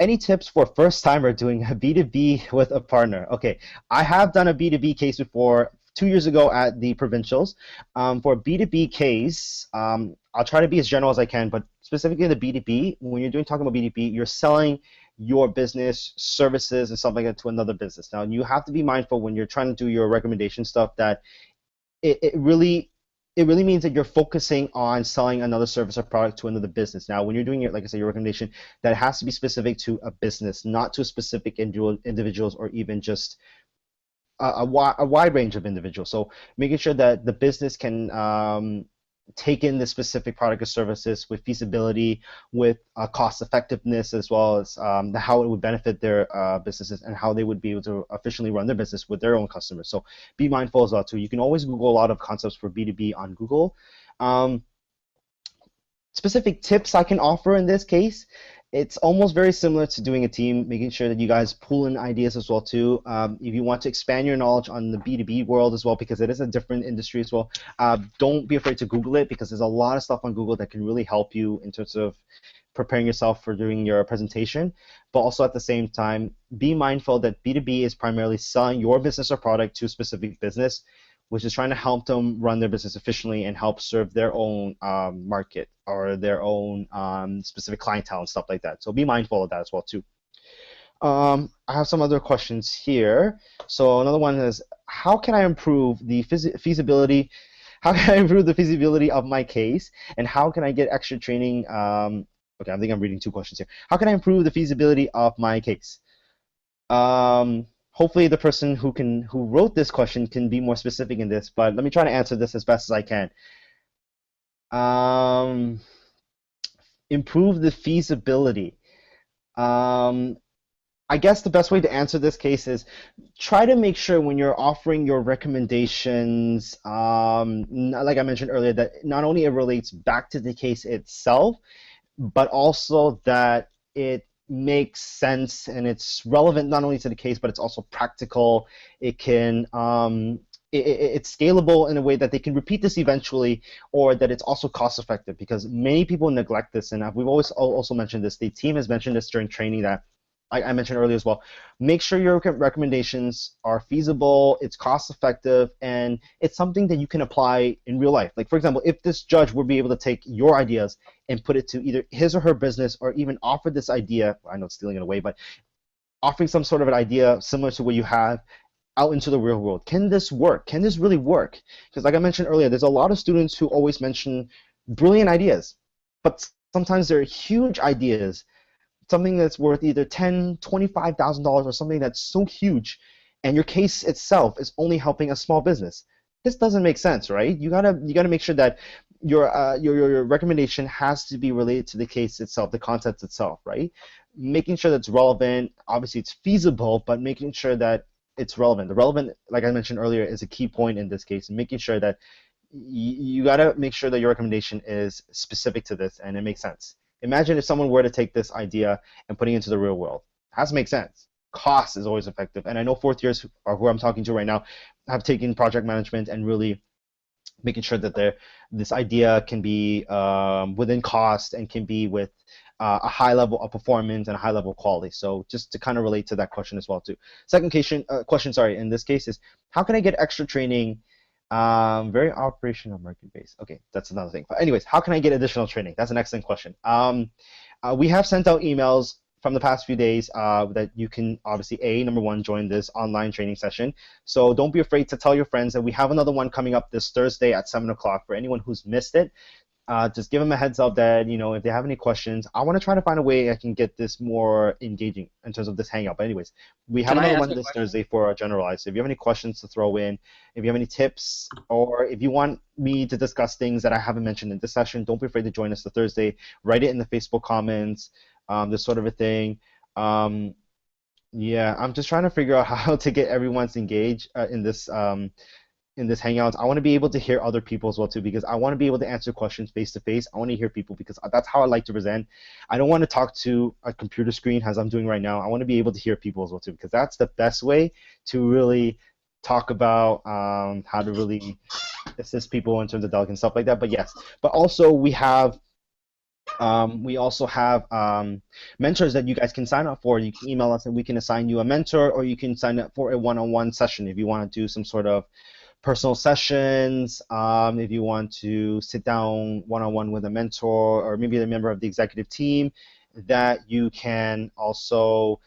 any tips for first timer doing a B2B with a partner? Okay, I have done a B2B case before 2 years ago at the provincials. For a B2B case, I'll try to be as general as I can, but specifically in the B2B, when you're talking about B2B, you're selling your business services and stuff like that to another business. Now, you have to be mindful when you're trying to do your recommendation stuff that it really means that you're focusing on selling another service or product to another business. Now, when you're doing it, like I said, your recommendation, that has to be specific to a business, not to specific individuals, or even just a wide range of individuals. So making sure that the business can take in the specific product or services with feasibility, with cost effectiveness, as well as how it would benefit their businesses, and how they would be able to efficiently run their business with their own customers. So be mindful as well too. You can always Google a lot of concepts for B2B on Google. Specific tips I can offer in this case, it's almost very similar to doing a team, making sure that you guys pull in ideas as well too. If you want to expand your knowledge on the B2B world as well, because it is a different industry as well, don't be afraid to Google it, because there's a lot of stuff on Google that can really help you in terms of preparing yourself for doing your presentation. But also at the same time, be mindful that B2B is primarily selling your business or product to a specific business, which is trying to help them run their business efficiently and help serve their own market, or their own specific clientele and stuff like that. So be mindful of that as well too. I have some other questions here. So another one is, how can I improve the feasibility? How can I improve the feasibility of my case, and how can I get extra training? Okay, I think I'm reading two questions here. How can I improve the feasibility of my case? Hopefully the person who wrote this question can be more specific in this, but let me try to answer this as best as I can. Improve the feasibility. I guess the best way to answer this case is, try to make sure when you're offering your recommendations, like I mentioned earlier, that not only it relates back to the case itself, but also that it makes sense and it's relevant not only to the case, but it's also practical. It can it's scalable in a way that they can repeat this eventually, or that it's also cost effective, because many people neglect this, and we've always also mentioned this. The team has mentioned this during training, that I mentioned earlier as well. Make sure your recommendations are feasible, it's cost effective, and it's something that you can apply in real life. Like, for example, if this judge would be able to take your ideas and put it to either his or her business, or even offer this idea, I know it's stealing it away, but offering some sort of an idea similar to what you have out into the real world. Can this work? Can this really work? Because like I mentioned earlier, there's a lot of students who always mention brilliant ideas, but sometimes they're huge ideas, something that's worth either $10,000, $25,000, or something that's so huge, and your case itself is only helping a small business. This doesn't make sense, right? You gotta make sure that your recommendation has to be related to the case itself, the concept itself, right? Making sure that's relevant. Obviously, it's feasible, but making sure that it's relevant. The relevant, like I mentioned earlier, is a key point in this case. Making sure that you gotta make sure that your recommendation is specific to this and it makes sense. Imagine if someone were to take this idea and putting it into the real world. has to make sense. Cost is always effective. And I know fourth years who I'm talking to right now have taken project management and really making sure that this idea can be within cost and can be with a high level of performance and a high level of quality. So just to kind of relate to that question as well too. Second question, sorry, in this case is how can I get extra training? Very operational market based. Okay, that's another thing. But anyways, how can I get additional training? That's an excellent question. We have sent out emails from the past few days that you can obviously number one, join this online training session. So don't be afraid to tell your friends that we have another one coming up this Thursday at 7 o'clock. For anyone who's missed it, just give them a heads up that, if they have any questions, I want to try to find a way I can get this more engaging in terms of this hangout. But anyways, we have Can I another ask one a this question? Thursday for generalized. So if you have any questions to throw in, if you have any tips, or if you want me to discuss things that I haven't mentioned in this session, don't be afraid to join us the Thursday. Write it in the Facebook comments, this sort of a thing. Yeah, I'm just trying to figure out how to get everyone's engaged in this hangouts. I want to be able to hear other people as well too, because I want to be able to answer questions face to face. I want to hear people because that's how I like to present. I don't want to talk to a computer screen as I'm doing right now. I want to be able to hear people as well too, because that's the best way to really talk about how to really assist people in terms of delegate and stuff like that. But yes, but also we also have mentors that you guys can sign up for. You can email us and we can assign you a mentor, or you can sign up for a one-on-one session if you want to do some sort of personal sessions, if you want to sit down one-on-one with a mentor or maybe a member of the executive team, that you can also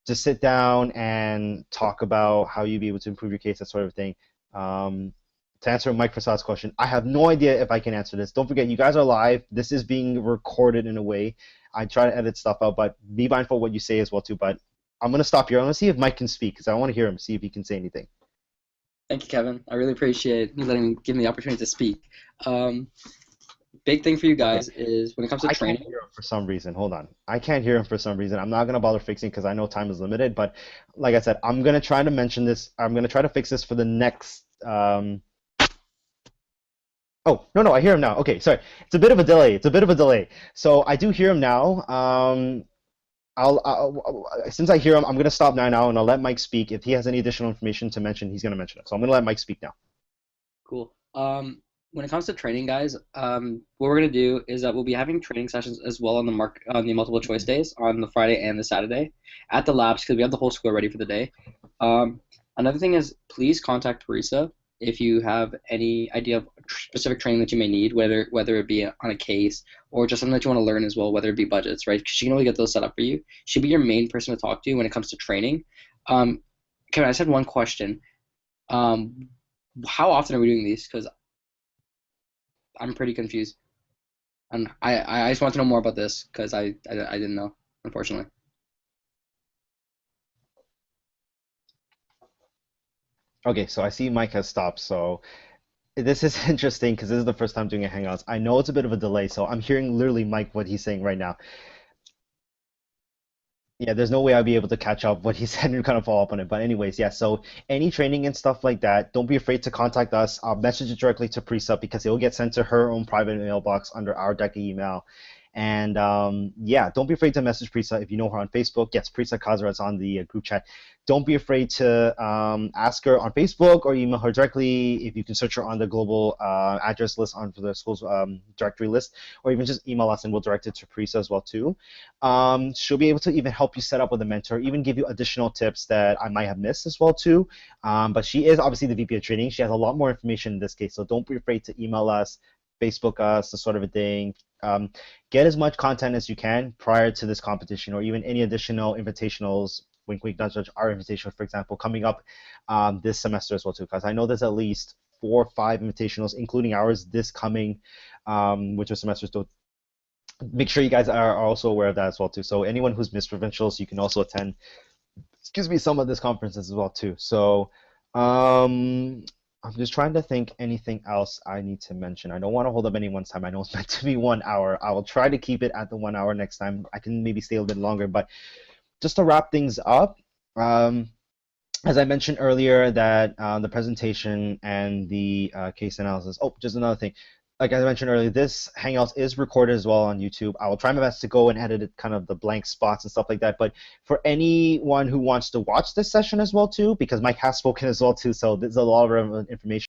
just sit down and talk about how you'd be able to improve your case, that sort of thing. To answer Mike Prasad's question, I have no idea if I can answer this. Don't forget, you guys are live. This is being recorded in a way. I try to edit stuff out, but be mindful of what you say as well too. But I'm going to stop here. I'm going to see if Mike can speak because I want to hear him, see if he can say anything. Thank you, Kevin. I really appreciate you giving me the opportunity to speak. Big thing for you guys is when it comes to I training. can't hear him for some reason. Hold on. I can't hear him for some reason. I'm not going to bother fixing because I know time is limited. But like I said, I'm going to try to mention this. I'm going to try to fix this for the next. Oh, no, I hear him now. Okay, sorry. It's a bit of a delay. So I do hear him now. Since I hear him, I'm going to stop now and I'll let Mike speak. If he has any additional information to mention, he's going to mention it. So I'm going to let Mike speak now. Cool. When it comes to training, guys, what we're gonna do is that we'll be having training sessions as well on the multiple choice days on the Friday and the Saturday at the labs because we have the whole school ready for the day. Another thing is please contact Parisa if you have any idea of specific training that you may need, whether it be on a case or just something that you want to learn as well, whether it be budgets, right? Because she can only get those set up for you. She'll be your main person to talk to when it comes to training. Kevin, I just had one question. How often are we doing these? Because I'm pretty confused, and I just want to know more about this because I didn't know, unfortunately. Okay, so I see Mike has stopped. So this is interesting because this is the first time doing a Hangouts. I know it's a bit of a delay, so I'm hearing literally Mike what he's saying right now. Yeah, there's no way I'll be able to catch up what he said and kind of follow up on it. But anyways, yeah, so any training and stuff like that, don't be afraid to contact us. I'll message it directly to Prisa because it will get sent to her own private mailbox under our Deca email. And yeah, don't be afraid to message Prisa if you know her on Facebook. Yes, Prisa Kazra is on the group chat. Don't be afraid to ask her on Facebook or email her directly if you can search her on the global address list on for the school's directory list, or even just email us and we'll direct it to Prisa as well too. She'll be able to even help you set up with a mentor, even give you additional tips that I might have missed as well too. But she is obviously the VP of training. She has a lot more information in this case, so don't be afraid to email us, Facebook us, the sort of a thing. Get as much content as you can prior to this competition, or even any additional invitationals. Wink, wink, nudge, nudge. Our invitational, for example, coming up this semester as well too, because I know there's at least 4 or 5 invitationals, including ours, this coming winter semester. So make sure you guys are also aware of that as well too. So anyone who's missed provincials, you can also attend. Excuse me, some of this conferences as well too. So I'm just trying to think anything else I need to mention. I don't want to hold up anyone's time. I know it's meant to be 1 hour. I will try to keep it at the 1 hour next time. I can maybe stay a little bit longer, but just to wrap things up, as I mentioned earlier, that the presentation and the case analysis. Oh, just another thing. like I mentioned earlier, this Hangouts is recorded as well on YouTube. I will try my best to go and edit it, kind of the blank spots and stuff like that. But for anyone who wants to watch this session as well too, because Mike has spoken as well too, so there's a lot of relevant information